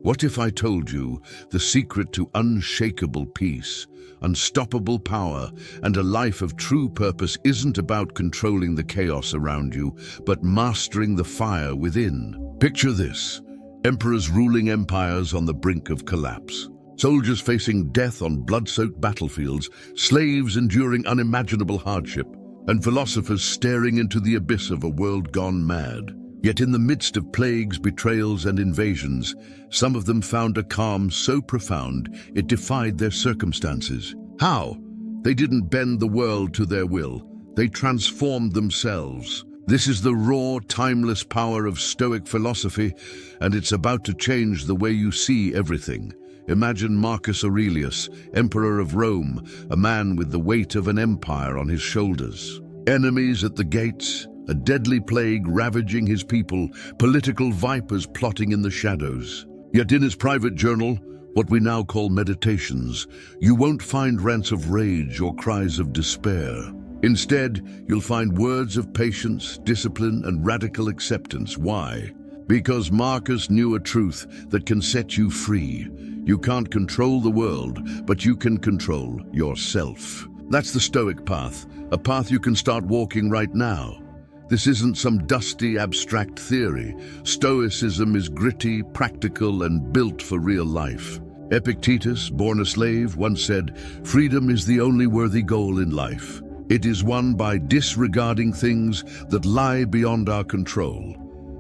What if I told you the secret to unshakable peace, unstoppable power, and a life of true purpose isn't about controlling the chaos around you, but mastering the fire within? Picture this: emperors ruling empires on the brink of collapse, soldiers facing death on blood-soaked battlefields, slaves enduring unimaginable hardship, and philosophers staring into the abyss of a world gone mad. Yet in the midst of plagues, betrayals, and invasions, some of them found a calm so profound it defied their circumstances. How? They didn't bend the world to their will. They transformed themselves. This is the raw, timeless power of Stoic philosophy, and it's about to change the way you see everything. Imagine Marcus Aurelius, Emperor of Rome, a man with the weight of an empire on his shoulders. Enemies at the gates, a deadly plague ravaging his people, political vipers plotting in the shadows. Yet in his private journal, what we now call meditations, you won't find rants of rage or cries of despair. Instead, you'll find words of patience, discipline, and radical acceptance. Why? Because Marcus knew a truth that can set you free. You can't control the world, but you can control yourself. That's the Stoic path, a path you can start walking right now. This isn't some dusty, abstract theory. Stoicism is gritty, practical, and built for real life. Epictetus, born a slave, once said, "Freedom is the only worthy goal in life. It is won by disregarding things that lie beyond our control."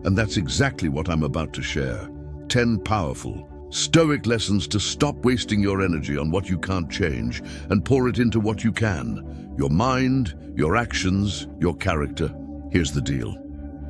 And that's exactly what I'm about to share. 10 powerful Stoic lessons to stop wasting your energy on what you can't change and pour it into what you can: your mind, your actions, your character. Here's the deal.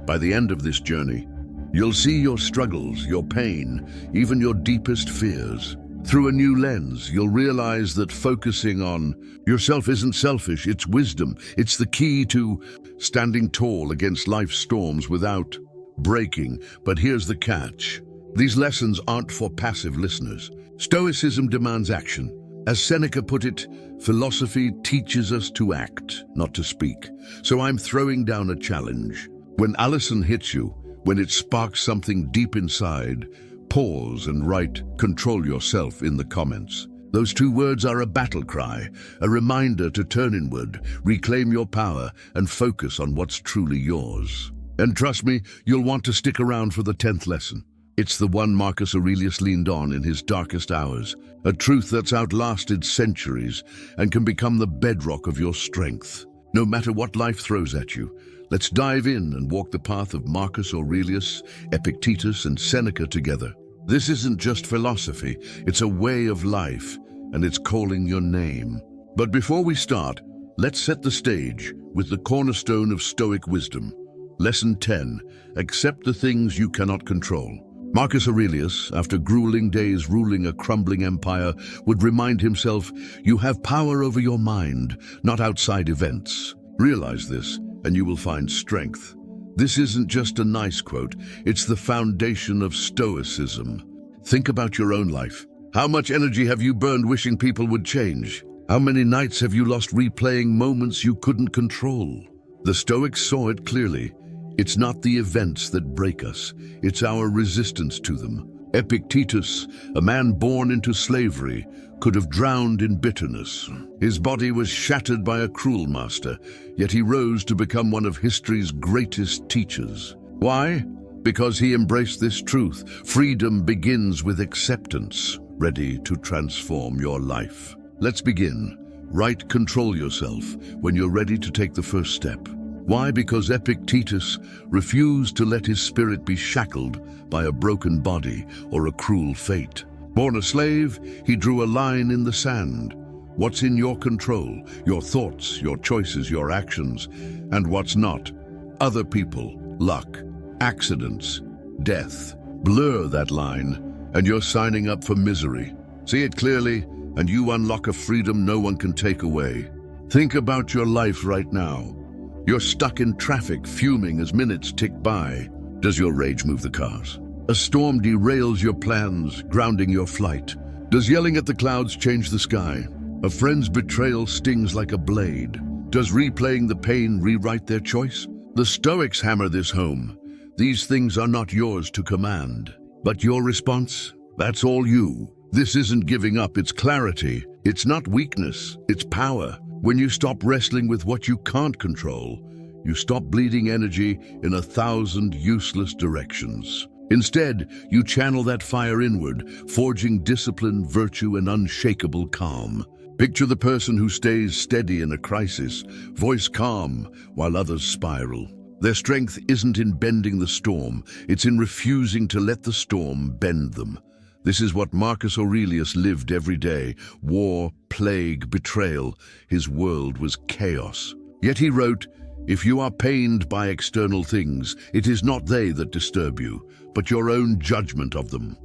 By the end of this journey, you'll see your struggles, your pain, even your deepest fears. Through a new lens, you'll realize that focusing on yourself isn't selfish, it's wisdom. It's the key to standing tall against life's storms without breaking. But here's the catch. These lessons aren't for passive listeners. Stoicism demands action. As Seneca put it, philosophy teaches us to act, not to speak. So I'm throwing down a challenge. When Allison hits you, when it sparks something deep inside, pause and write "control yourself" in the comments. Those 2 words are a battle cry, a reminder to turn inward, reclaim your power, and focus on what's truly yours. And trust me, you'll want to stick around for the 10th lesson. It's the one Marcus Aurelius leaned on in his darkest hours, a truth that's outlasted centuries and can become the bedrock of your strength. No matter what life throws at you, let's dive in and walk the path of Marcus Aurelius, Epictetus, and Seneca together. This isn't just philosophy, it's a way of life, and it's calling your name. But before we start, let's set the stage with the cornerstone of Stoic wisdom. Lesson 10, accept the things you cannot control. Marcus Aurelius, after grueling days ruling a crumbling empire, would remind himself, you have power over your mind, not outside events. Realize this, and you will find strength. This isn't just a nice quote, it's the foundation of Stoicism. Think about your own life. How much energy have you burned wishing people would change? How many nights have you lost replaying moments you couldn't control? The Stoics saw it clearly. It's not the events that break us, it's our resistance to them. Epictetus, a man born into slavery, could have drowned in bitterness. His body was shattered by a cruel master, yet he rose to become one of history's greatest teachers. Why? Because he embraced this truth. Freedom begins with acceptance, ready to transform your life. Let's begin. Write "control yourself" when you're ready to take the first step. Why? Because Epictetus refused to let his spirit be shackled by a broken body or a cruel fate. Born a slave, he drew a line in the sand. What's in your control? Your thoughts, your choices, your actions. And what's not? Other people, luck, accidents, death. Blur that line, and you're signing up for misery. See it clearly, and you unlock a freedom no one can take away. Think about your life right now. You're stuck in traffic, fuming as minutes tick by. Does your rage move the cars? A storm derails your plans, grounding your flight. Does yelling at the clouds change the sky? A friend's betrayal stings like a blade. Does replaying the pain rewrite their choice? The Stoics hammer this home. These things are not yours to command. But your response? That's all you. This isn't giving up, it's clarity. It's not weakness, it's power. When you stop wrestling with what you can't control, you stop bleeding energy in 1,000 useless directions. Instead, you channel that fire inward, forging discipline, virtue, and unshakable calm. Picture the person who stays steady in a crisis, voice calm while others spiral. Their strength isn't in bending the storm, it's in refusing to let the storm bend them. This is what Marcus Aurelius lived every day: war, plague, betrayal. His world was chaos. Yet he wrote, "If you are pained by external things, it is not they that disturb you, but your own judgment of them."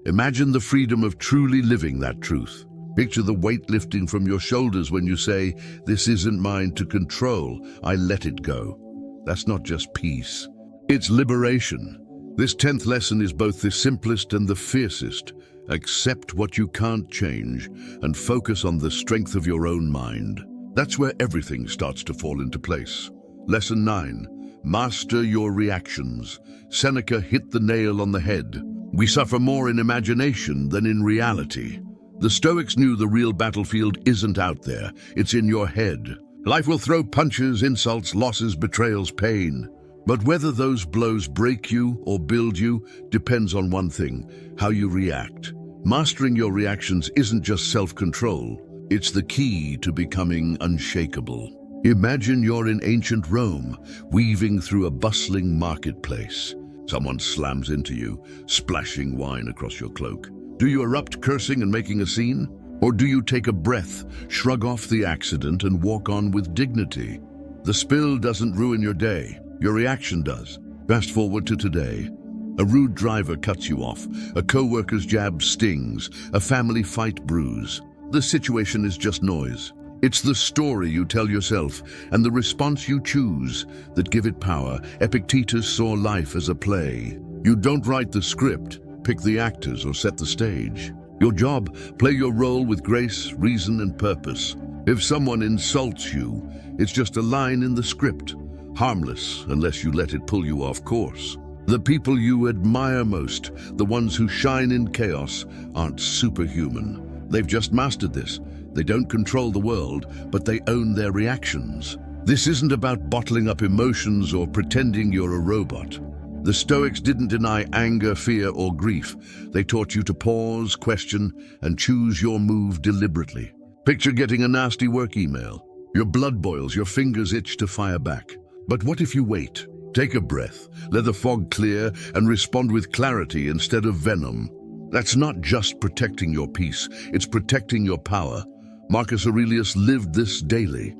Imagine the freedom of truly living that truth. Picture the weight lifting from your shoulders when you say, "This isn't mine to control, I let it go." That's not just peace, it's liberation. This 10th lesson is both the simplest and the fiercest. Accept what you can't change and focus on the strength of your own mind. That's where everything starts to fall into place. Lesson 9. Master your reactions. Seneca hit the nail on the head. We suffer more in imagination than in reality. The Stoics knew the real battlefield isn't out there, it's in your head. Life will throw punches, insults, losses, betrayals, pain. But whether those blows break you or build you depends on one thing: how you react. Mastering your reactions isn't just self-control, it's the key to becoming unshakable. Imagine you're in ancient Rome, weaving through a bustling marketplace. Someone slams into you, splashing wine across your cloak. Do you erupt cursing and making a scene? Or do you take a breath, shrug off the accident, and walk on with dignity? The spill doesn't ruin your day, your reaction does. Fast forward to today. A rude driver cuts you off, a co-worker's jab stings, a family fight brews. The situation is just noise. It's the story you tell yourself and the response you choose that give it power. Epictetus saw life as a play. You don't write the script, pick the actors, or set the stage. Your job, play your role with grace, reason, and purpose. If someone insults you, it's just a line in the script, harmless unless you let it pull you off course. The people you admire most, the ones who shine in chaos, aren't superhuman. They've just mastered this. They don't control the world, but they own their reactions. This isn't about bottling up emotions or pretending you're a robot. The Stoics didn't deny anger, fear, or grief. They taught you to pause, question, and choose your move deliberately. Picture getting a nasty work email. Your blood boils, your fingers itch to fire back. But what if you wait? Take a breath, let the fog clear, and respond with clarity instead of venom. That's not just protecting your peace, it's protecting your power. Marcus Aurelius lived this daily.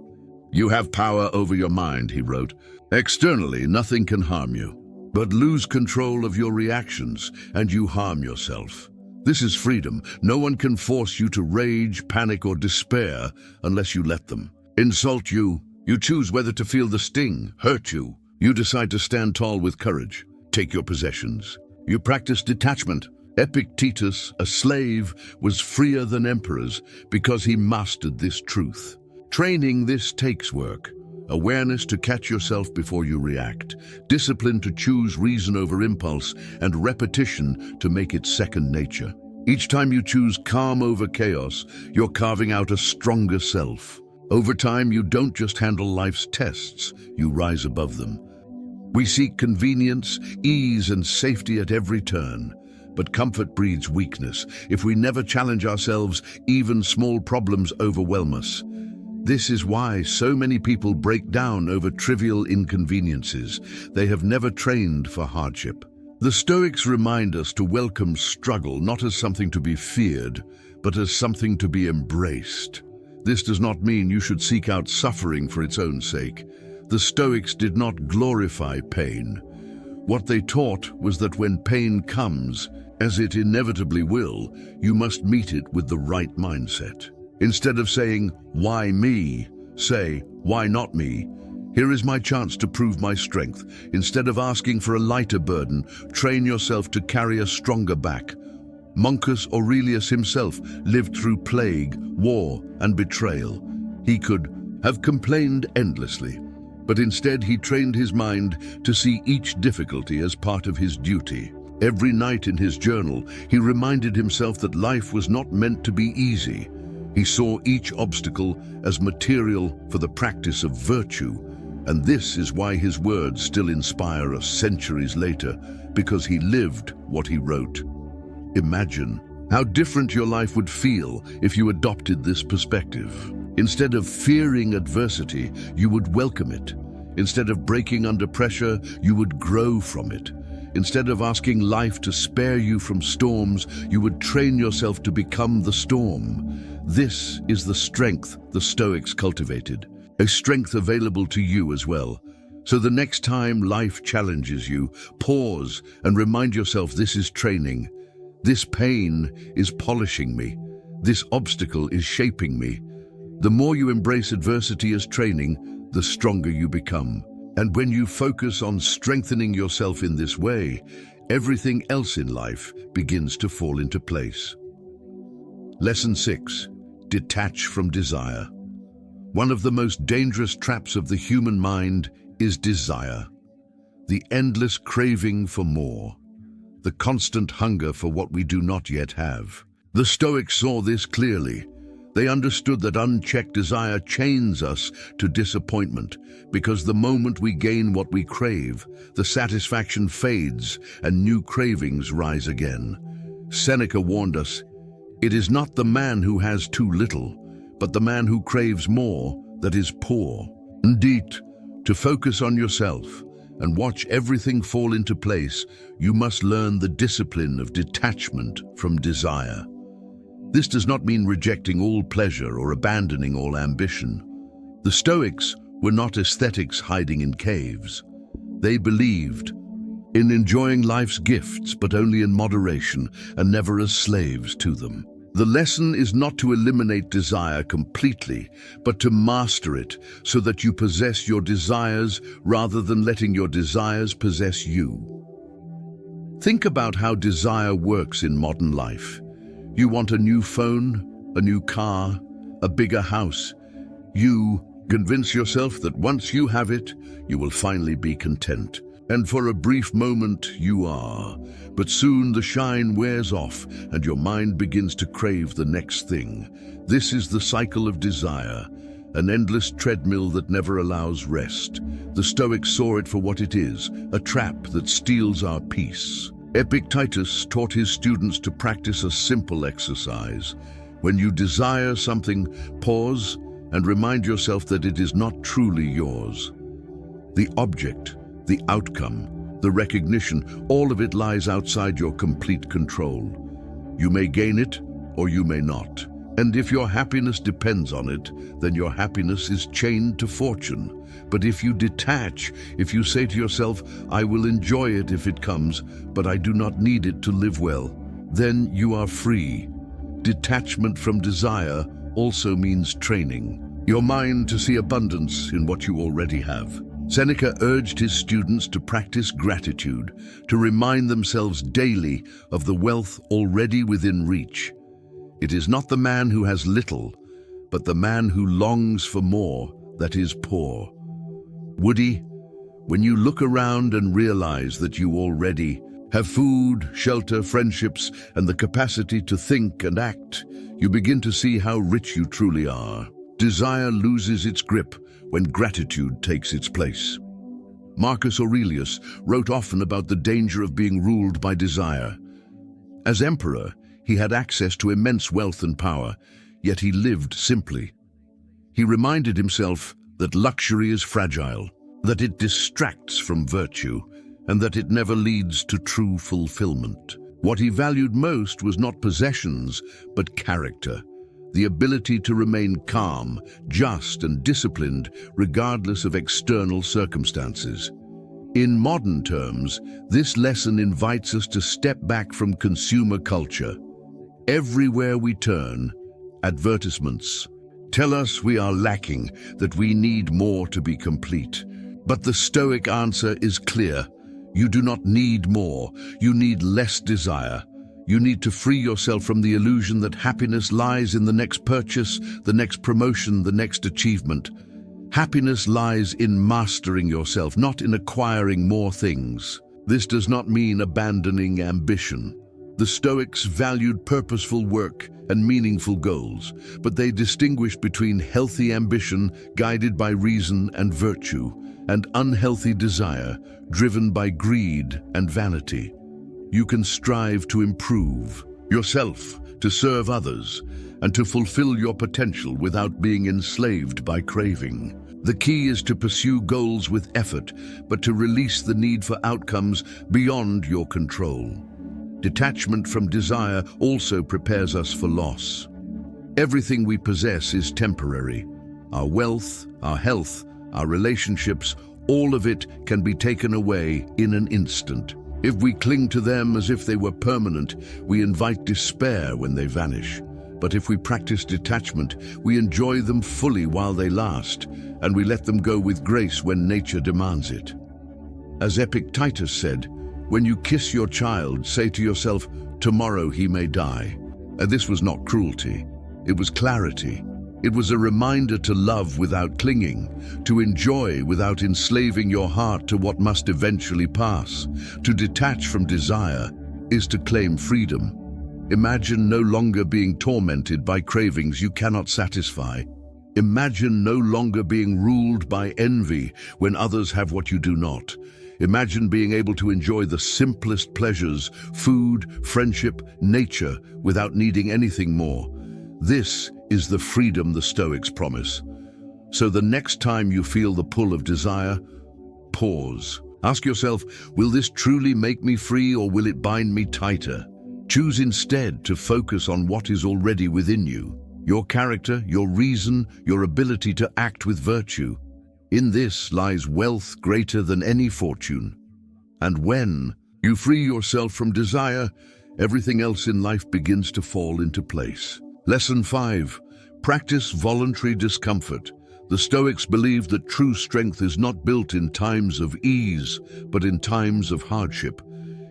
"You have power over your mind," he wrote. "Externally, nothing can harm you. But lose control of your reactions, and you harm yourself." This is freedom. No one can force you to rage, panic, or despair unless you let them. Insult you, you choose whether to feel the sting. Hurt you, you decide to stand tall with courage. Take your possessions. You practice detachment. Epictetus, a slave, was freer than emperors because he mastered this truth. Training this takes work. Awareness to catch yourself before you react, discipline to choose reason over impulse, and repetition to make it second nature. Each time you choose calm over chaos, you're carving out a stronger self. Over time, you don't just handle life's tests, you rise above them. We seek convenience, ease, and safety at every turn. But comfort breeds weakness. If we never challenge ourselves, even small problems overwhelm us. This is why so many people break down over trivial inconveniences. They have never trained for hardship. The Stoics remind us to welcome struggle not as something to be feared, but as something to be embraced. This does not mean you should seek out suffering for its own sake. The Stoics did not glorify pain. What they taught was that when pain comes, as it inevitably will, you must meet it with the right mindset. Instead of saying, "Why me?" say, "Why not me? Here is my chance to prove my strength." Instead of asking for a lighter burden, train yourself to carry a stronger back. Marcus Aurelius himself lived through plague, war, and betrayal. He could have complained endlessly, but instead he trained his mind to see each difficulty as part of his duty. Every night in his journal, he reminded himself that life was not meant to be easy. He saw each obstacle as material for the practice of virtue, and this is why his words still inspire us centuries later, because he lived what he wrote. Imagine how different your life would feel if you adopted this perspective. Instead of fearing adversity, you would welcome it. Instead of breaking under pressure, you would grow from it. Instead of asking life to spare you from storms, you would train yourself to become the storm. This is the strength the Stoics cultivated, a strength available to you as well. So the next time life challenges you, pause and remind yourself this is training. This pain is polishing me. This obstacle is shaping me. The more you embrace adversity as training, the stronger you become. And when you focus on strengthening yourself in this way, everything else in life begins to fall into place. Lesson 6. Detach from desire. One of the most dangerous traps of the human mind is desire. The endless craving for more. The constant hunger for what we do not yet have. The Stoics saw this clearly. They understood that unchecked desire chains us to disappointment, because the moment we gain what we crave, the satisfaction fades and new cravings rise again. Seneca warned us, "It is not the man who has too little, but the man who craves more that is poor." Indeed, to focus on yourself and watch everything fall into place, you must learn the discipline of detachment from desire. This does not mean rejecting all pleasure or abandoning all ambition. The Stoics were not ascetics hiding in caves. They believed in enjoying life's gifts, but only in moderation and never as slaves to them. The lesson is not to eliminate desire completely, but to master it so that you possess your desires rather than letting your desires possess you. Think about how desire works in modern life. You want a new phone, a new car, a bigger house. You convince yourself that once you have it, you will finally be content. And for a brief moment, you are. But soon the shine wears off and your mind begins to crave the next thing. This is the cycle of desire, an endless treadmill that never allows rest. The Stoics saw it for what it is, a trap that steals our peace. Epictetus taught his students to practice a simple exercise. When you desire something, pause and remind yourself that it is not truly yours. The object, the outcome, the recognition, all of it lies outside your complete control. You may gain it or you may not. And if your happiness depends on it, then your happiness is chained to fortune. But if you detach, if you say to yourself, "I will enjoy it if it comes, but I do not need it to live well," then you are free. Detachment from desire also means training your mind to see abundance in what you already have. Seneca urged his students to practice gratitude, to remind themselves daily of the wealth already within reach. It is not the man who has little, but the man who longs for more that is poor. Woody, when you look around and realize that you already have food, shelter, friendships, and the capacity to think and act, you begin to see how rich you truly are. Desire loses its grip when gratitude takes its place. Marcus Aurelius wrote often about the danger of being ruled by desire. As emperor, he had access to immense wealth and power, yet he lived simply. He reminded himself that luxury is fragile, that it distracts from virtue, and that it never leads to true fulfillment. What he valued most was not possessions, but character, the ability to remain calm, just, and disciplined regardless of external circumstances. In modern terms, this lesson invites us to step back from consumer culture. Everywhere we turn, advertisements tell us we are lacking, that we need more to be complete. But the Stoic answer is clear. You do not need more, you need less desire. You need to free yourself from the illusion that happiness lies in the next purchase, the next promotion, the next achievement. Happiness lies in mastering yourself, not in acquiring more things. This does not mean abandoning ambition. The Stoics valued purposeful work and meaningful goals, but they distinguished between healthy ambition guided by reason and virtue, and unhealthy desire driven by greed and vanity. You can strive to improve yourself, to serve others, and to fulfill your potential without being enslaved by craving. The key is to pursue goals with effort, but to release the need for outcomes beyond your control. Detachment from desire also prepares us for loss. Everything we possess is temporary. Our wealth, our health, our relationships, all of it can be taken away in an instant. If we cling to them as if they were permanent, we invite despair when they vanish. But if we practice detachment, we enjoy them fully while they last, and we let them go with grace when nature demands it. As Epictetus said, when you kiss your child, say to yourself, tomorrow he may die. And this was not cruelty, it was clarity. It was a reminder to love without clinging, to enjoy without enslaving your heart to what must eventually pass. To detach from desire is to claim freedom. Imagine no longer being tormented by cravings you cannot satisfy. Imagine no longer being ruled by envy when others have what you do not. Imagine being able to enjoy the simplest pleasures, food, friendship, nature, without needing anything more. This is the freedom the Stoics promise. So the next time you feel the pull of desire, pause. Ask yourself, will this truly make me free or will it bind me tighter? Choose instead to focus on what is already within you, your character, your reason, your ability to act with virtue. In this lies wealth greater than any fortune. And when you free yourself from desire, everything else in life begins to fall into place. Lesson 5. Practice voluntary discomfort. The Stoics believed that true strength is not built in times of ease, but in times of hardship.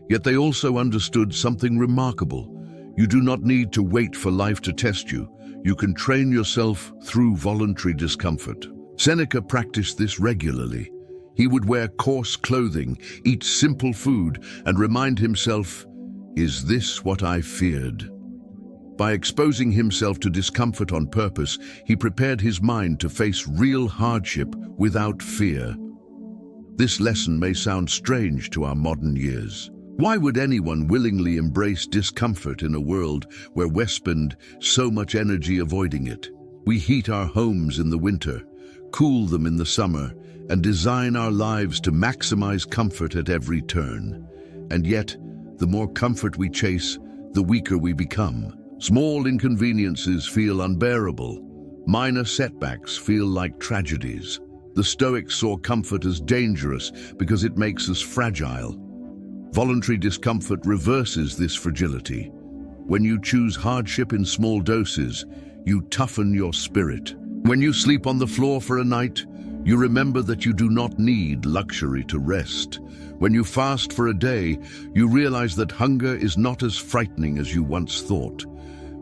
Yet they also understood something remarkable. You do not need to wait for life to test you. You can train yourself through voluntary discomfort. Seneca practiced this regularly. He would wear coarse clothing, eat simple food, and remind himself, "Is this what I feared?" By exposing himself to discomfort on purpose, he prepared his mind to face real hardship without fear. This lesson may sound strange to our modern years. Why would anyone willingly embrace discomfort in a world where we spend so much energy avoiding it? We heat our homes in the winter, cool them in the summer, and design our lives to maximize comfort at every turn. And yet, the more comfort we chase, the weaker we become. Small inconveniences feel unbearable. Minor setbacks feel like tragedies. The Stoics saw comfort as dangerous because it makes us fragile. Voluntary discomfort reverses this fragility. When you choose hardship in small doses, you toughen your spirit. When you sleep on the floor for a night, you remember that you do not need luxury to rest. When you fast for a day, you realize that hunger is not as frightening as you once thought.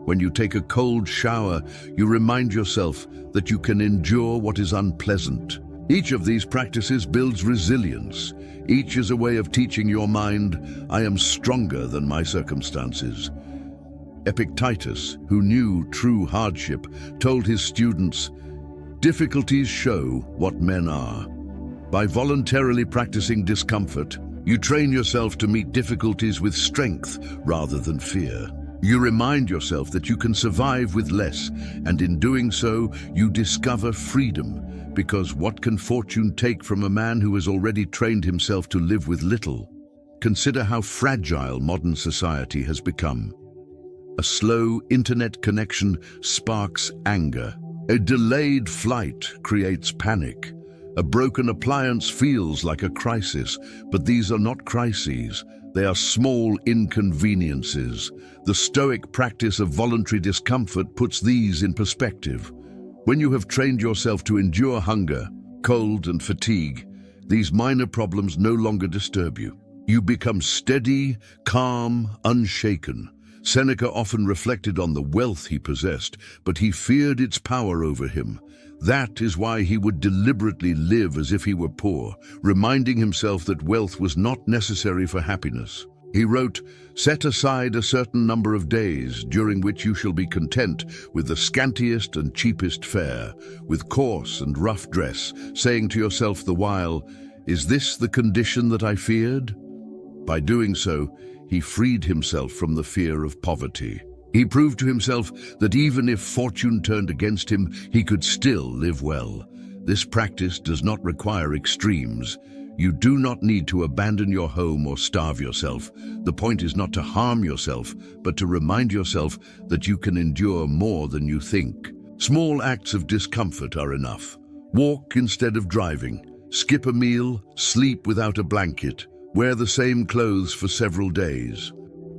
When you take a cold shower, you remind yourself that you can endure what is unpleasant. Each of these practices builds resilience. Each is a way of teaching your mind, I am stronger than my circumstances. Epictetus, who knew true hardship, told his students, difficulties show what men are. By voluntarily practicing discomfort, you train yourself to meet difficulties with strength rather than fear. You remind yourself that you can survive with less, and in doing so, you discover freedom, because what can fortune take from a man who has already trained himself to live with little? Consider how fragile modern society has become. A slow internet connection sparks anger. A delayed flight creates panic. A broken appliance feels like a crisis, but these are not crises. They are small inconveniences. The Stoic practice of voluntary discomfort puts these in perspective. When you have trained yourself to endure hunger, cold, and fatigue, these minor problems no longer disturb you. You become steady, calm, unshaken. Seneca often reflected on the wealth he possessed, but he feared its power over him. That is why he would deliberately live as if he were poor, reminding himself that wealth was not necessary for happiness. He wrote, "Set aside a certain number of days during which you shall be content with the scantiest and cheapest fare, with coarse and rough dress, saying to yourself the while, 'Is this the condition that I feared?'" By doing so, he freed himself from the fear of poverty. He proved to himself that even if fortune turned against him, he could still live well. This practice does not require extremes. You do not need to abandon your home or starve yourself. The point is not to harm yourself, but to remind yourself that you can endure more than you think. Small acts of discomfort are enough. Walk instead of driving. Skip a meal. Sleep without a blanket. Wear the same clothes for several days.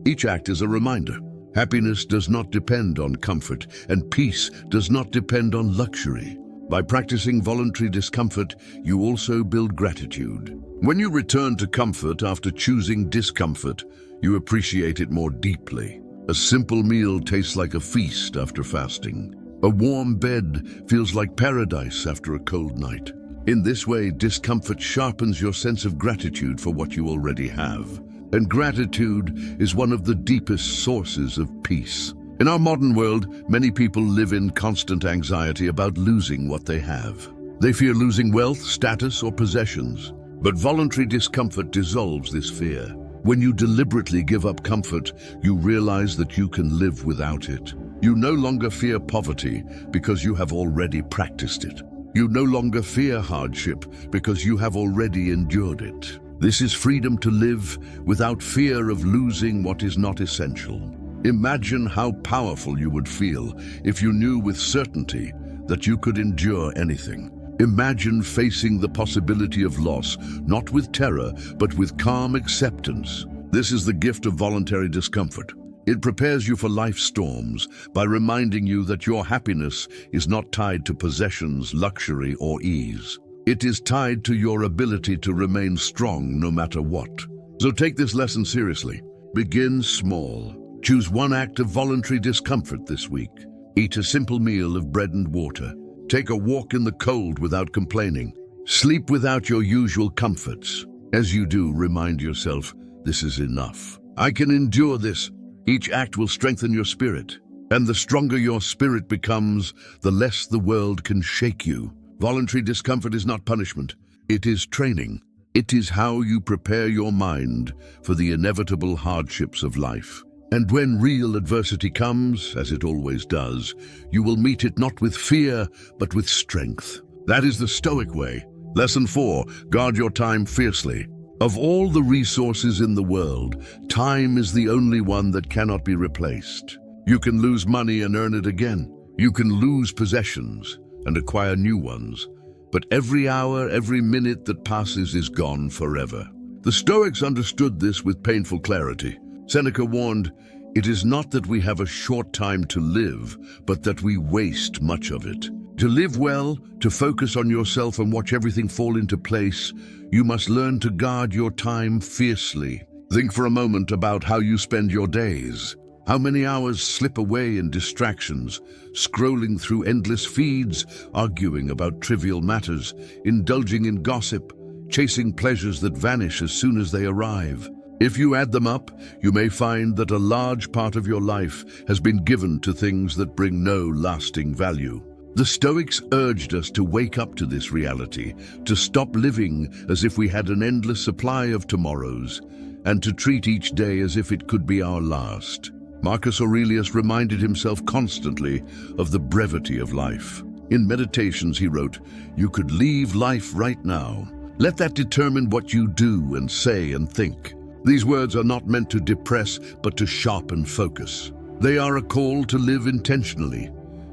Each act is a reminder. Happiness does not depend on comfort, and peace does not depend on luxury. By practicing voluntary discomfort, you also build gratitude. When you return to comfort after choosing discomfort, you appreciate it more deeply. A simple meal tastes like a feast after fasting. A warm bed feels like paradise after a cold night. In this way, discomfort sharpens your sense of gratitude for what you already have. And gratitude is one of the deepest sources of peace. In our modern world, many people live in constant anxiety about losing what they have. They fear losing wealth, status, or possessions. But voluntary discomfort dissolves this fear. When you deliberately give up comfort, you realize that you can live without it. You no longer fear poverty because you have already practiced it. You no longer fear hardship because you have already endured it. This is freedom to live without fear of losing what is not essential. Imagine how powerful you would feel if you knew with certainty that you could endure anything. Imagine facing the possibility of loss, not with terror, but with calm acceptance. This is the gift of voluntary discomfort. It prepares you for life's storms by reminding you that your happiness is not tied to possessions, luxury, or ease. It is tied to your ability to remain strong no matter what. So take this lesson seriously. Begin small. Choose one act of voluntary discomfort this week. Eat a simple meal of bread and water. Take a walk in the cold without complaining. Sleep without your usual comforts. As you do, remind yourself, this is enough. I can endure this. Each act will strengthen your spirit. And the stronger your spirit becomes, the less the world can shake you. Voluntary discomfort is not punishment. It is training. It is how you prepare your mind for the inevitable hardships of life. And when real adversity comes, as it always does, you will meet it not with fear, but with strength. That is the Stoic way. Lesson 4, guard your time fiercely. Of all the resources in the world, time is the only one that cannot be replaced. You can lose money and earn it again. You can lose possessions and acquire new ones. But every hour, every minute that passes is gone forever. The Stoics understood this with painful clarity. Seneca warned, "It is not that we have a short time to live, but that we waste much of it." To live well, to focus on yourself and watch everything fall into place, you must learn to guard your time fiercely. Think for a moment about how you spend your days. How many hours slip away in distractions, scrolling through endless feeds, arguing about trivial matters, indulging in gossip, chasing pleasures that vanish as soon as they arrive. If you add them up, you may find that a large part of your life has been given to things that bring no lasting value. The Stoics urged us to wake up to this reality, to stop living as if we had an endless supply of tomorrows, and to treat each day as if it could be our last. Marcus Aurelius reminded himself constantly of the brevity of life. In Meditations, he wrote, "You could leave life right now. Let that determine what you do and say and think." These words are not meant to depress, but to sharpen focus. They are a call to live intentionally,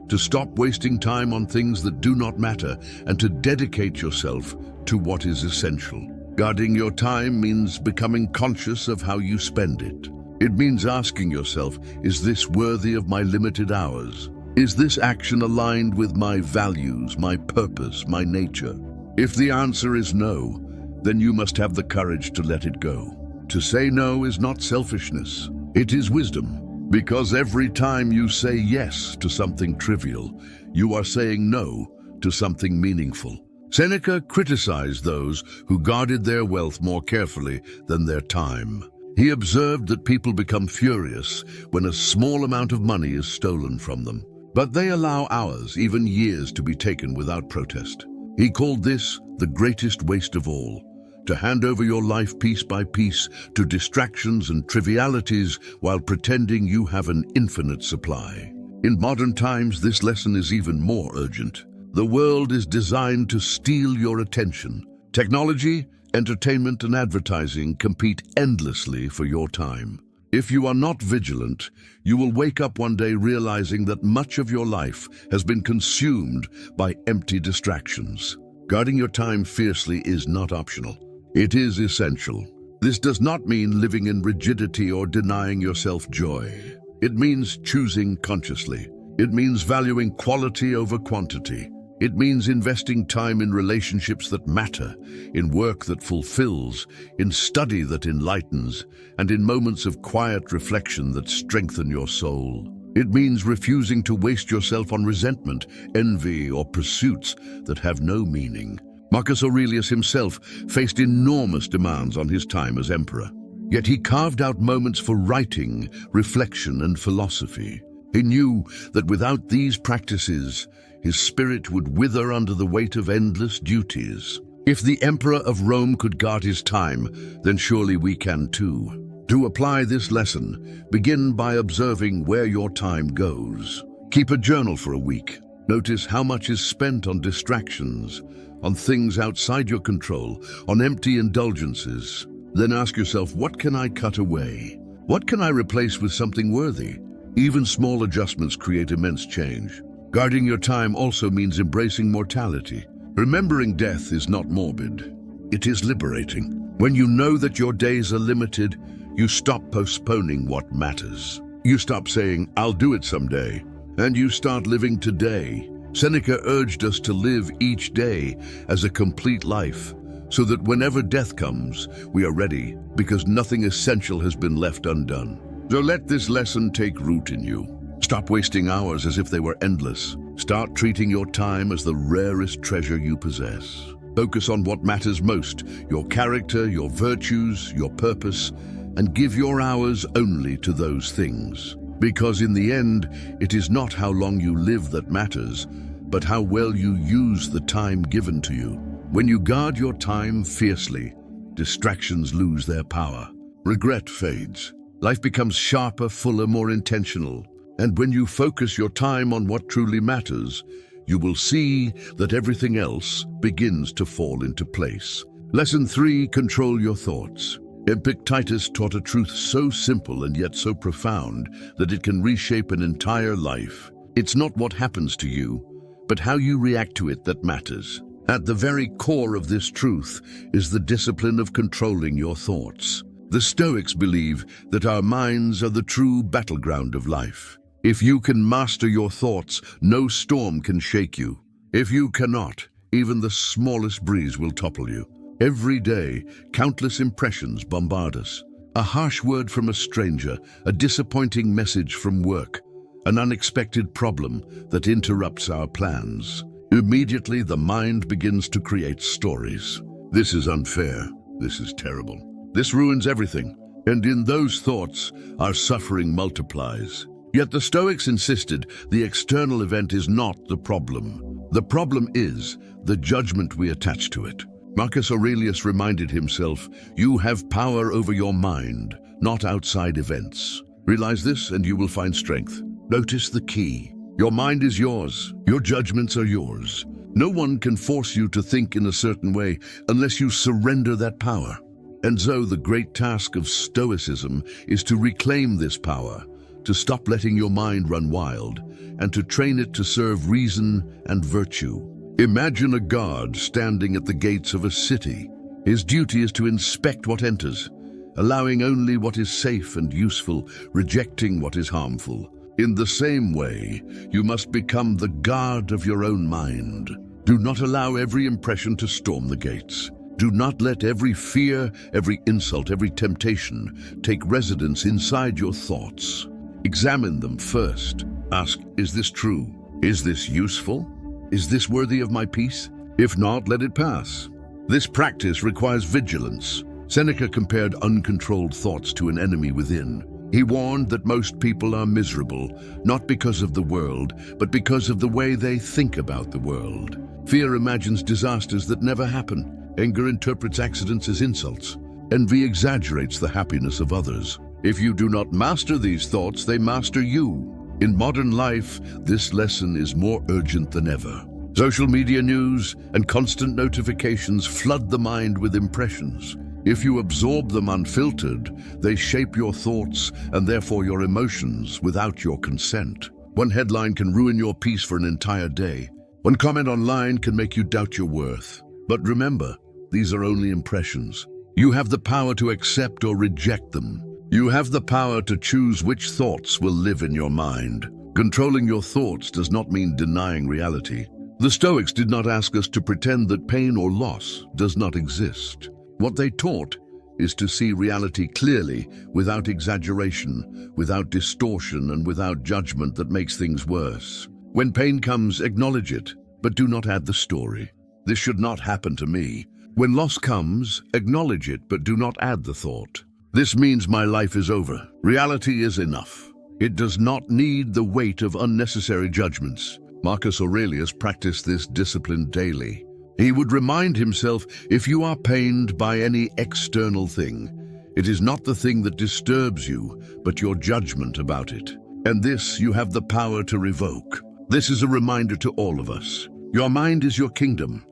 to stop wasting time on things that do not matter, and to dedicate yourself to what is essential. Guarding your time means becoming conscious of how you spend it. It means asking yourself, is this worthy of my limited hours? Is this action aligned with my values, my purpose, my nature? If the answer is no, then you must have the courage to let it go. To say no is not selfishness, it is wisdom. Because every time you say yes to something trivial, you are saying no to something meaningful. Seneca criticized those who guarded their wealth more carefully than their time. He observed that people become furious when a small amount of money is stolen from them, but they allow hours, even years, to be taken without protest. He called this the greatest waste of all, to hand over your life piece by piece to distractions and trivialities while pretending you have an infinite supply. In modern times, this lesson is even more urgent. The world is designed to steal your attention. Technology, entertainment, and advertising compete endlessly for your time. If you are not vigilant, you will wake up one day realizing that much of your life has been consumed by empty distractions. Guarding your time fiercely is not optional. It is essential. This does not mean living in rigidity or denying yourself joy. It means choosing consciously. It means valuing quality over quantity. It means investing time in relationships that matter, in work that fulfills, in study that enlightens, and in moments of quiet reflection that strengthen your soul. It means refusing to waste yourself on resentment, envy, or pursuits that have no meaning. Marcus Aurelius himself faced enormous demands on his time as emperor. Yet he carved out moments for writing, reflection, and philosophy. He knew that without these practices, his spirit would wither under the weight of endless duties. If the Emperor of Rome could guard his time, then surely we can too. To apply this lesson, begin by observing where your time goes. Keep a journal for a week. Notice how much is spent on distractions, on things outside your control, on empty indulgences. Then ask yourself, what can I cut away? What can I replace with something worthy? Even small adjustments create immense change. Guarding your time also means embracing mortality. Remembering death is not morbid. It is liberating. When you know that your days are limited, you stop postponing what matters. You stop saying, "I'll do it someday," and you start living today. Seneca urged us to live each day as a complete life, so that whenever death comes, we are ready, because nothing essential has been left undone. So let this lesson take root in you. Stop wasting hours as if they were endless. Start treating your time as the rarest treasure you possess. Focus on what matters most, your character, your virtues, your purpose, and give your hours only to those things. Because in the end, it is not how long you live that matters, but how well you use the time given to you. When you guard your time fiercely, distractions lose their power. Regret fades. Life becomes sharper, fuller, more intentional. And when you focus your time on what truly matters, you will see that everything else begins to fall into place. Lesson 3, control your thoughts. Epictetus taught a truth so simple and yet so profound that it can reshape an entire life. It's not what happens to you, but how you react to it that matters. At the very core of this truth is the discipline of controlling your thoughts. The Stoics believe that our minds are the true battleground of life. If you can master your thoughts, no storm can shake you. If you cannot, even the smallest breeze will topple you. Every day, countless impressions bombard us. A harsh word from a stranger, a disappointing message from work, an unexpected problem that interrupts our plans. Immediately, the mind begins to create stories. This is unfair. This is terrible. This ruins everything. And in those thoughts, our suffering multiplies. Yet the Stoics insisted the external event is not the problem. The problem is the judgment we attach to it. Marcus Aurelius reminded himself, "You have power over your mind, not outside events." Realize this and you will find strength. Notice the key. Your mind is yours. Your judgments are yours. No one can force you to think in a certain way unless you surrender that power. And so the great task of Stoicism is to reclaim this power, to stop letting your mind run wild, and to train it to serve reason and virtue. Imagine a guard standing at the gates of a city. His duty is to inspect what enters, allowing only what is safe and useful, rejecting what is harmful. In the same way, you must become the guard of your own mind. Do not allow every impression to storm the gates. Do not let every fear, every insult, every temptation take residence inside your thoughts. Examine them first. Ask, is this true? Is this useful? Is this worthy of my peace? If not, let it pass. This practice requires vigilance. Seneca compared uncontrolled thoughts to an enemy within. He warned that most people are miserable, not because of the world, but because of the way they think about the world. Fear imagines disasters that never happen. Anger interprets accidents as insults. Envy exaggerates the happiness of others. If you do not master these thoughts, they master you. In modern life, this lesson is more urgent than ever. Social media news and constant notifications flood the mind with impressions. If you absorb them unfiltered, they shape your thoughts and therefore your emotions without your consent. One headline can ruin your peace for an entire day. One comment online can make you doubt your worth. But remember, these are only impressions. You have the power to accept or reject them. You have the power to choose which thoughts will live in your mind. Controlling your thoughts does not mean denying reality. The Stoics did not ask us to pretend that pain or loss does not exist. What they taught is to see reality clearly, without exaggeration, without distortion, and without judgment that makes things worse. When pain comes, acknowledge it, but do not add the story. This should not happen to me. When loss comes, acknowledge it, but do not add the thought. This means my life is over. Reality is enough. It does not need the weight of unnecessary judgments. Marcus Aurelius practiced this discipline daily. He would remind himself, if you are pained by any external thing, it is not the thing that disturbs you, but your judgment about it. And this you have the power to revoke. This is a reminder to all of us. Your mind is your kingdom.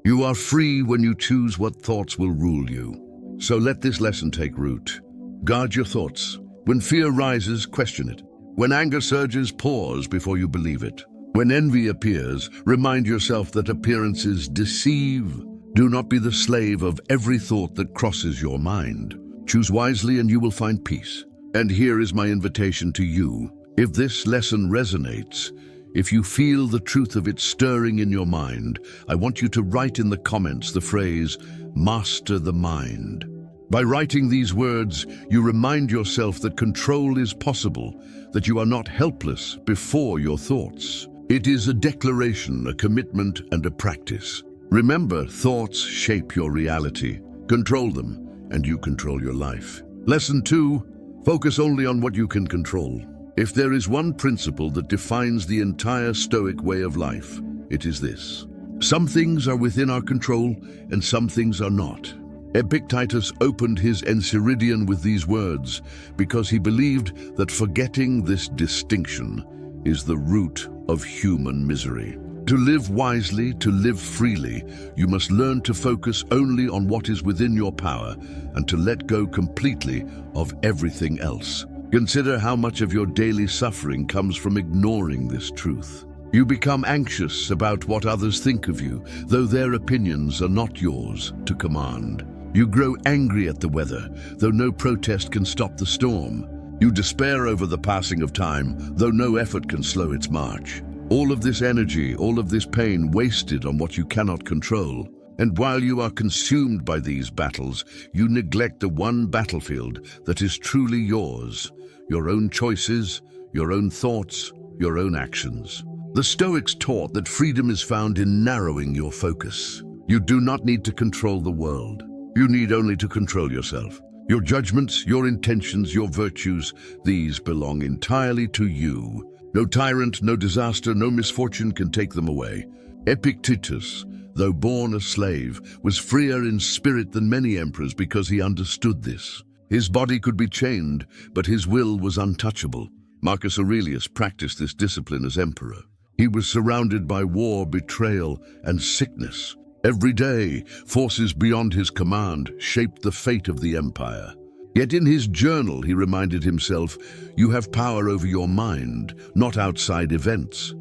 You are free when you choose what thoughts will rule you. So let this lesson take root. Guard your thoughts. When fear rises, question it. When anger surges, pause before you believe it. When envy appears, remind yourself that appearances deceive. Do not be the slave of every thought that crosses your mind. Choose wisely and you will find peace. And here is my invitation to you. If this lesson resonates, if you feel the truth of it stirring in your mind, I want you to write in the comments the phrase, "Master the mind." By writing these words, you remind yourself that control is possible, that you are not helpless before your thoughts. It is a declaration, a commitment, and a practice. Remember, thoughts shape your reality. Control them, and you control your life. Lesson 2, focus only on what you can control. If there is one principle that defines the entire Stoic way of life, it is this. Some things are within our control, and some things are not. Epictetus opened his Enchiridion with these words because he believed that forgetting this distinction is the root of human misery. To live wisely, to live freely, you must learn to focus only on what is within your power and to let go completely of everything else. Consider how much of your daily suffering comes from ignoring this truth. You become anxious about what others think of you, though their opinions are not yours to command. You grow angry at the weather, though no protest can stop the storm. You despair over the passing of time, though no effort can slow its march. All of this energy, all of this pain wasted on what you cannot control. And while you are consumed by these battles, you neglect the one battlefield that is truly yours, your own choices, your own thoughts, your own actions. The Stoics taught that freedom is found in narrowing your focus. You do not need to control the world. You need only to control yourself. Your judgments, your intentions, your virtues, these belong entirely to you. No tyrant, no disaster, no misfortune can take them away. Epictetus, though born a slave, was freer in spirit than many emperors because he understood this. His body could be chained, but his will was untouchable. Marcus Aurelius practiced this discipline as emperor. He was surrounded by war, betrayal, and sickness. Every day, forces beyond his command shaped the fate of the empire. Yet in his journal, he reminded himself, you have power over your mind, not outside events.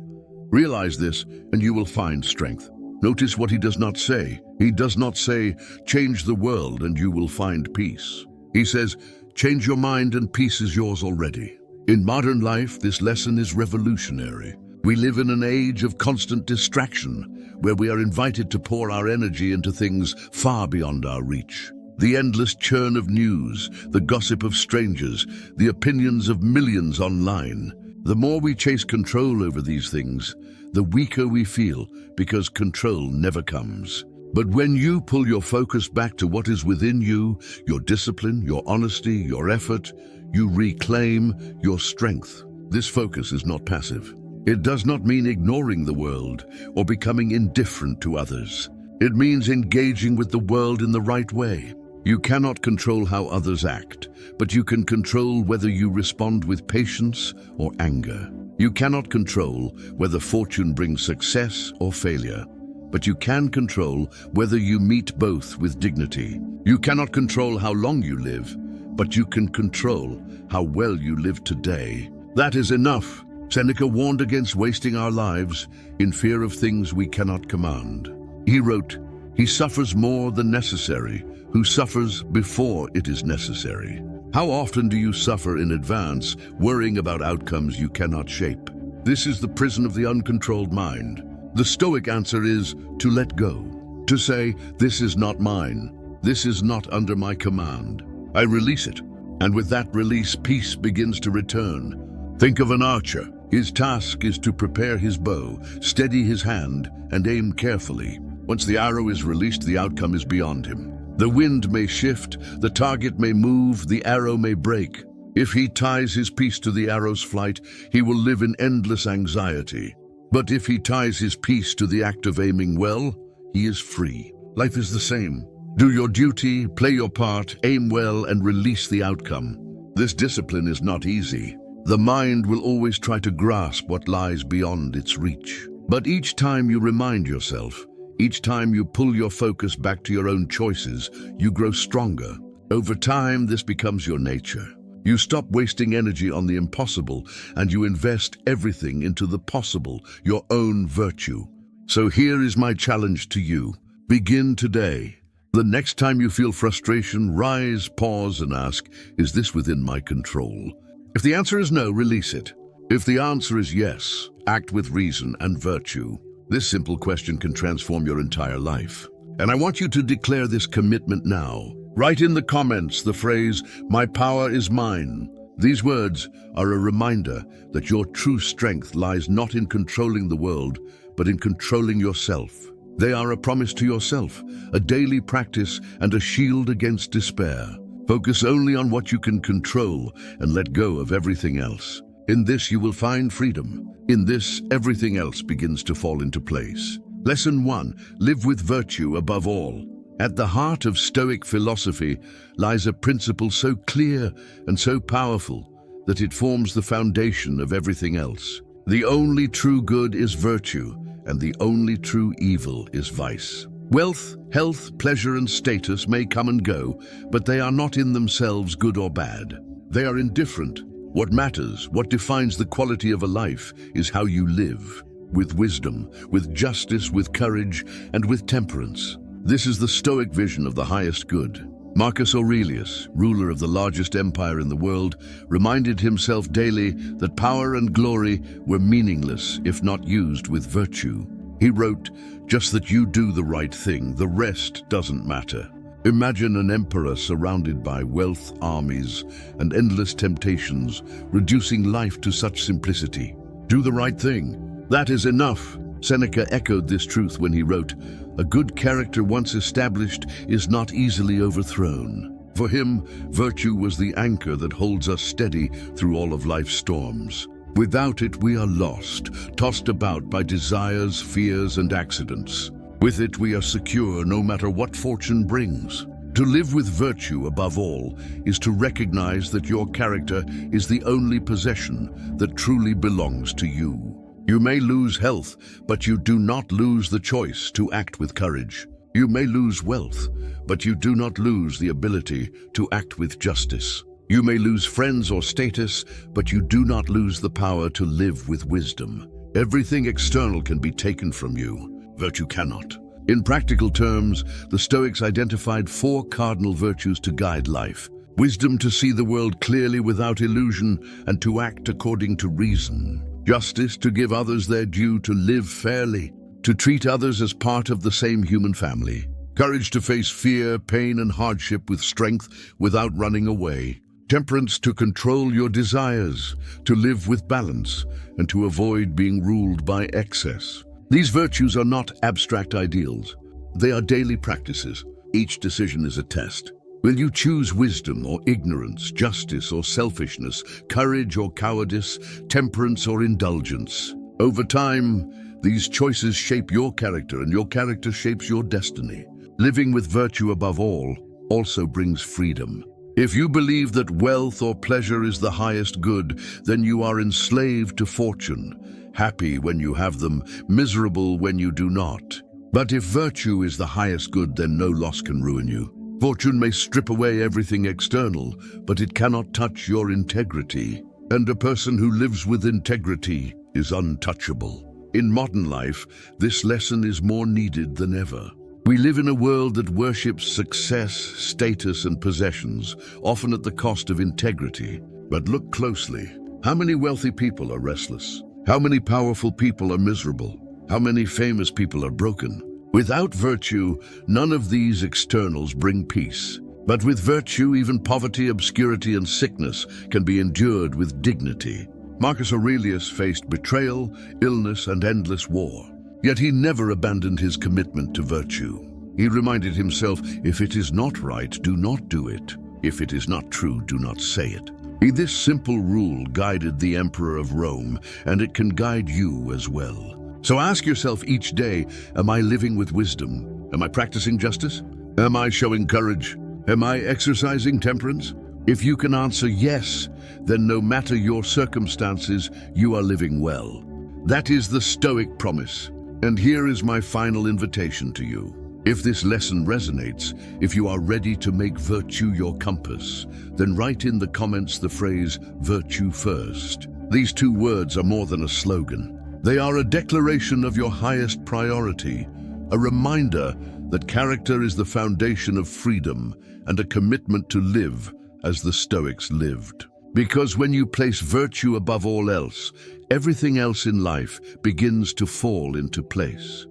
Realize this, and you will find strength. Notice what he does not say. He does not say, change the world and you will find peace. He says, change your mind and peace is yours already. In modern life, this lesson is revolutionary. We live in an age of constant distraction, where we are invited to pour our energy into things far beyond our reach. The endless churn of news, the gossip of strangers, the opinions of millions online. The more we chase control over these things, the weaker we feel because control never comes. But when you pull your focus back to what is within you, your discipline, your honesty, your effort, you reclaim your strength. This focus is not passive. It does not mean ignoring the world or becoming indifferent to others. It means engaging with the world in the right way. You cannot control how others act, but you can control whether you respond with patience or anger. You cannot control whether fortune brings success or failure, but you can control whether you meet both with dignity. You cannot control how long you live, but you can control how well you live today. That is enough. Seneca warned against wasting our lives in fear of things we cannot command. He wrote, "He suffers more than necessary who suffers before it is necessary." How often do you suffer in advance, worrying about outcomes you cannot shape? This is the prison of the uncontrolled mind. The Stoic answer is to let go, to say, "This is not mine. This is not under my command." I release it, and with that release, peace begins to return. Think of an archer. His task is to prepare his bow, steady his hand, and aim carefully. Once the arrow is released, the outcome is beyond him. The wind may shift, the target may move, the arrow may break. If he ties his peace to the arrow's flight, he will live in endless anxiety. But if he ties his peace to the act of aiming well, he is free. Life is the same. Do your duty, play your part, aim well, and release the outcome. This discipline is not easy. The mind will always try to grasp what lies beyond its reach. But each time you remind yourself, each time you pull your focus back to your own choices, you grow stronger. Over time, this becomes your nature. You stop wasting energy on the impossible, and you invest everything into the possible, your own virtue. So here is my challenge to you. Begin today. The next time you feel frustration, rise, pause, and ask, is this within my control? If the answer is no, release it. If the answer is yes, act with reason and virtue. This simple question can transform your entire life. And I want you to declare this commitment now. Write in the comments the phrase, "My power is mine." These words are a reminder that your true strength lies not in controlling the world, but in controlling yourself. They are a promise to yourself, a daily practice, and a shield against despair. Focus only on what you can control and let go of everything else. In this, you will find freedom. In this, everything else begins to fall into place. Lesson 1. Live with virtue above all. At the heart of Stoic philosophy lies a principle so clear and so powerful that it forms the foundation of everything else. The only true good is virtue, and the only true evil is vice. Wealth, health, pleasure, and status may come and go, but they are not in themselves good or bad. They are indifferent. What matters, what defines the quality of a life, is how you live, with wisdom, with justice, with courage, and with temperance. This is the Stoic vision of the highest good. Marcus Aurelius, ruler of the largest empire in the world, reminded himself daily that power and glory were meaningless if not used with virtue. He wrote, "Just that you do the right thing, the rest doesn't matter." Imagine an emperor surrounded by wealth, armies, and endless temptations, reducing life to such simplicity. Do the right thing. That is enough. Seneca echoed this truth when he wrote, "A good character once established is not easily overthrown." For him, virtue was the anchor that holds us steady through all of life's storms. Without it, we are lost, tossed about by desires, fears, and accidents. With it, we are secure no matter what fortune brings. To live with virtue above all is to recognize that your character is the only possession that truly belongs to you. You may lose health, but you do not lose the choice to act with courage. You may lose wealth, but you do not lose the ability to act with justice. You may lose friends or status, but you do not lose the power to live with wisdom. Everything external can be taken from you. Virtue cannot. In practical terms, the Stoics identified 4 cardinal virtues to guide life. Wisdom to see the world clearly without illusion and to act according to reason. Justice to give others their due, to live fairly, to treat others as part of the same human family. Courage to face fear, pain, and hardship with strength without running away. Temperance to control your desires, to live with balance, and to avoid being ruled by excess. These virtues are not abstract ideals. They are daily practices. Each decision is a test. Will you choose wisdom or ignorance, justice or selfishness, courage or cowardice, temperance or indulgence? Over time, these choices shape your character, and your character shapes your destiny. Living with virtue above all also brings freedom. If you believe that wealth or pleasure is the highest good, then you are enslaved to fortune, happy when you have them, miserable when you do not. But if virtue is the highest good, then no loss can ruin you. Fortune may strip away everything external, but it cannot touch your integrity. And a person who lives with integrity is untouchable. In modern life, this lesson is more needed than ever. We live in a world that worships success, status, and possessions, often at the cost of integrity. But look closely. How many wealthy people are restless? How many powerful people are miserable? How many famous people are broken? Without virtue, none of these externals bring peace. But with virtue, even poverty, obscurity, and sickness can be endured with dignity. Marcus Aurelius faced betrayal, illness, and endless war. Yet he never abandoned his commitment to virtue. He reminded himself, if it is not right, do not do it. If it is not true, do not say it. This simple rule guided the Emperor of Rome, and it can guide you as well. So ask yourself each day, am I living with wisdom? Am I practicing justice? Am I showing courage? Am I exercising temperance? If you can answer yes, then no matter your circumstances, you are living well. That is the Stoic promise. And here is my final invitation to you. If this lesson resonates, if you are ready to make virtue your compass, then write in the comments the phrase, virtue first. These two words are more than a slogan. They are a declaration of your highest priority, a reminder that character is the foundation of freedom and a commitment to live as the Stoics lived. Because when you place virtue above all else, everything else in life begins to fall into place.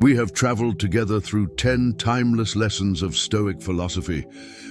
We have traveled together through 10 timeless lessons of Stoic philosophy,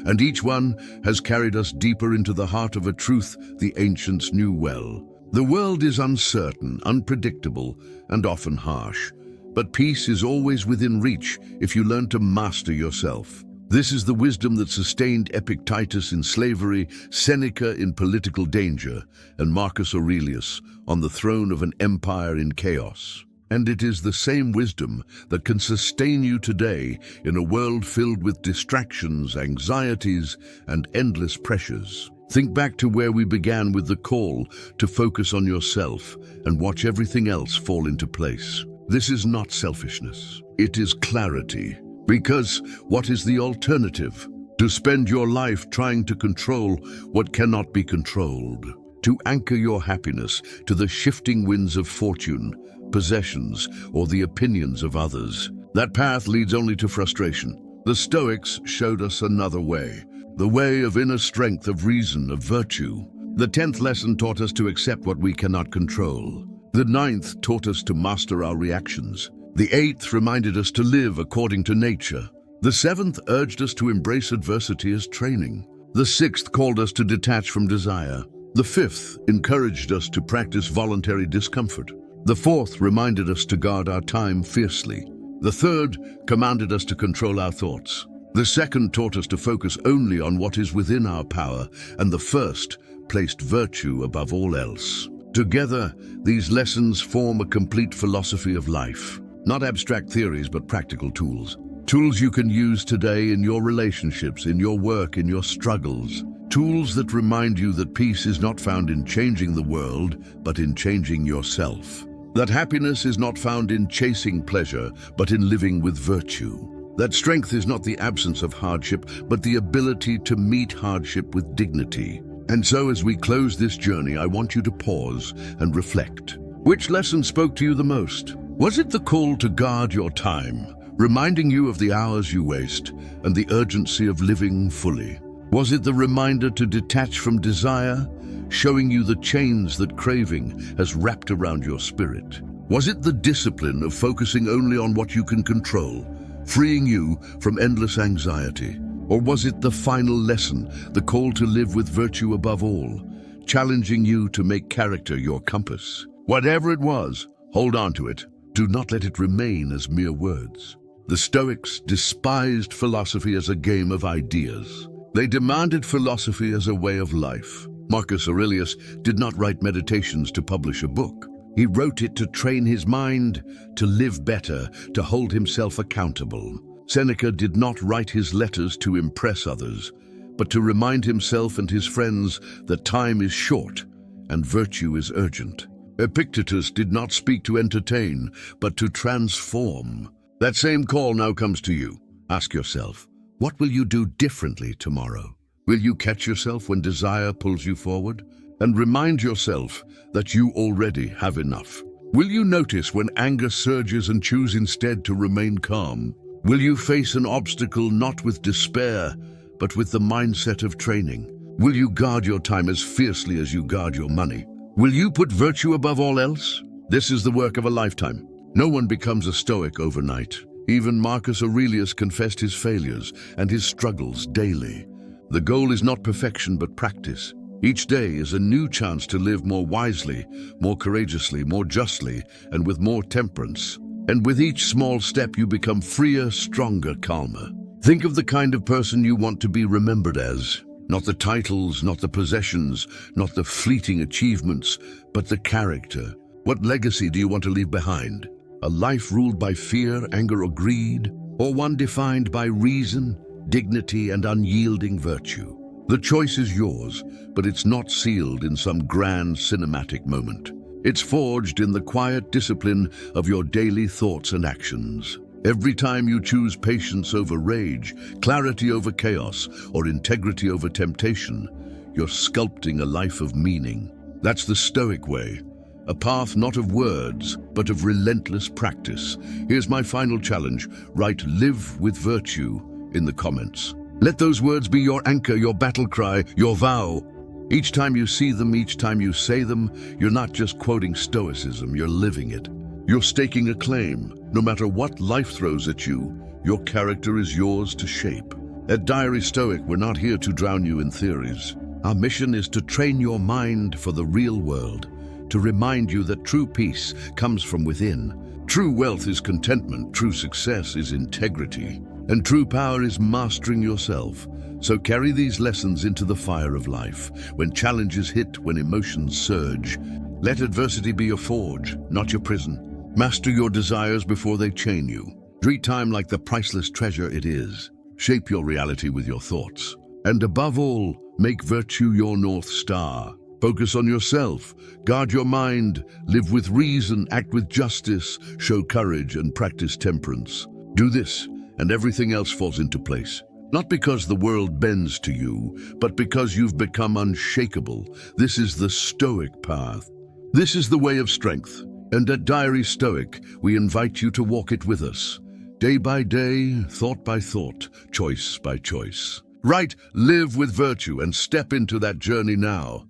and each one has carried us deeper into the heart of a truth the ancients knew well. The world is uncertain, unpredictable, and often harsh, but peace is always within reach if you learn to master yourself. This is the wisdom that sustained Epictetus in slavery, Seneca in political danger, and Marcus Aurelius on the throne of an empire in chaos. And it is the same wisdom that can sustain you today in a world filled with distractions, anxieties, and endless pressures. Think back to where we began with the call to focus on yourself and watch everything else fall into place. This is not selfishness. It is clarity. Because what is the alternative? To spend your life trying to control what cannot be controlled. To anchor your happiness to the shifting winds of fortune, possessions, or the opinions of others. That path leads only to frustration. The Stoics showed us another way. The way of inner strength, of reason, of virtue. The 10th lesson taught us to accept what we cannot control. The 9th taught us to master our reactions. The 8th reminded us to live according to nature. The 7th urged us to embrace adversity as training. The 6th called us to detach from desire. The 5th encouraged us to practice voluntary discomfort. The 4th reminded us to guard our time fiercely. The 3rd commanded us to control our thoughts. The 2nd taught us to focus only on what is within our power, and the 1st placed virtue above all else. Together, these lessons form a complete philosophy of life. Not abstract theories, but practical tools. Tools you can use today in your relationships, in your work, in your struggles. Tools that remind you that peace is not found in changing the world, but in changing yourself. That happiness is not found in chasing pleasure, but in living with virtue. That strength is not the absence of hardship, but the ability to meet hardship with dignity. And so as we close this journey, I want you to pause and reflect. Which lesson spoke to you the most? Was it the call to guard your time, reminding you of the hours you waste and the urgency of living fully? Was it the reminder to detach from desire, showing you the chains that craving has wrapped around your spirit? Was it the discipline of focusing only on what you can control, freeing you from endless anxiety? Or was it the final lesson, the call to live with virtue above all, challenging you to make character your compass? Whatever it was, hold on to it. Do not let it remain as mere words. The Stoics despised philosophy as a game of ideas. They demanded philosophy as a way of life. Marcus Aurelius did not write meditations to publish a book. He wrote it to train his mind, to live better, to hold himself accountable. Seneca did not write his letters to impress others, but to remind himself and his friends that time is short and virtue is urgent. Epictetus did not speak to entertain, but to transform. That same call now comes to you. Ask yourself, what will you do differently tomorrow? Will you catch yourself when desire pulls you forward? And remind yourself that you already have enough. Will you notice when anger surges and choose instead to remain calm? Will you face an obstacle not with despair, but with the mindset of training? Will you guard your time as fiercely as you guard your money? Will you put virtue above all else? This is the work of a lifetime. No one becomes a Stoic overnight. Even Marcus Aurelius confessed his failures and his struggles daily. The goal is not perfection, but practice. Each day is a new chance to live more wisely, more courageously, more justly, and with more temperance. And with each small step, you become freer, stronger, calmer. Think of the kind of person you want to be remembered as. Not the titles, not the possessions, not the fleeting achievements, but the character. What legacy do you want to leave behind? A life ruled by fear, anger, or greed? Or one defined by reason, dignity, and unyielding virtue? The choice is yours, but it's not sealed in some grand cinematic moment. It's forged in the quiet discipline of your daily thoughts and actions. Every time you choose patience over rage, clarity over chaos, or integrity over temptation, you're sculpting a life of meaning. That's the Stoic way, a path not of words, but of relentless practice. Here's my final challenge. Write "live with virtue" in the comments. Let those words be your anchor, your battle cry, your vow. Each time you see them, each time you say them, you're not just quoting Stoicism, you're living it. You're staking a claim. No matter what life throws at you, your character is yours to shape. At Diary Stoic, we're not here to drown you in theories. Our mission is to train your mind for the real world, to remind you that true peace comes from within. True wealth is contentment, true success is integrity, and true power is mastering yourself. So carry these lessons into the fire of life. When challenges hit, when emotions surge, let adversity be your forge, not your prison. Master your desires before they chain you. Treat time like the priceless treasure it is. Shape your reality with your thoughts. And above all, make virtue your North Star. Focus on yourself, guard your mind, live with reason, act with justice, show courage, and practice temperance. Do this, and everything else falls into place. Not because the world bends to you, but because you've become unshakable. This is the Stoic path. This is the way of strength. And at Diary Stoic, we invite you to walk it with us. Day by day, thought by thought, choice by choice. Write "live with virtue" and step into that journey now.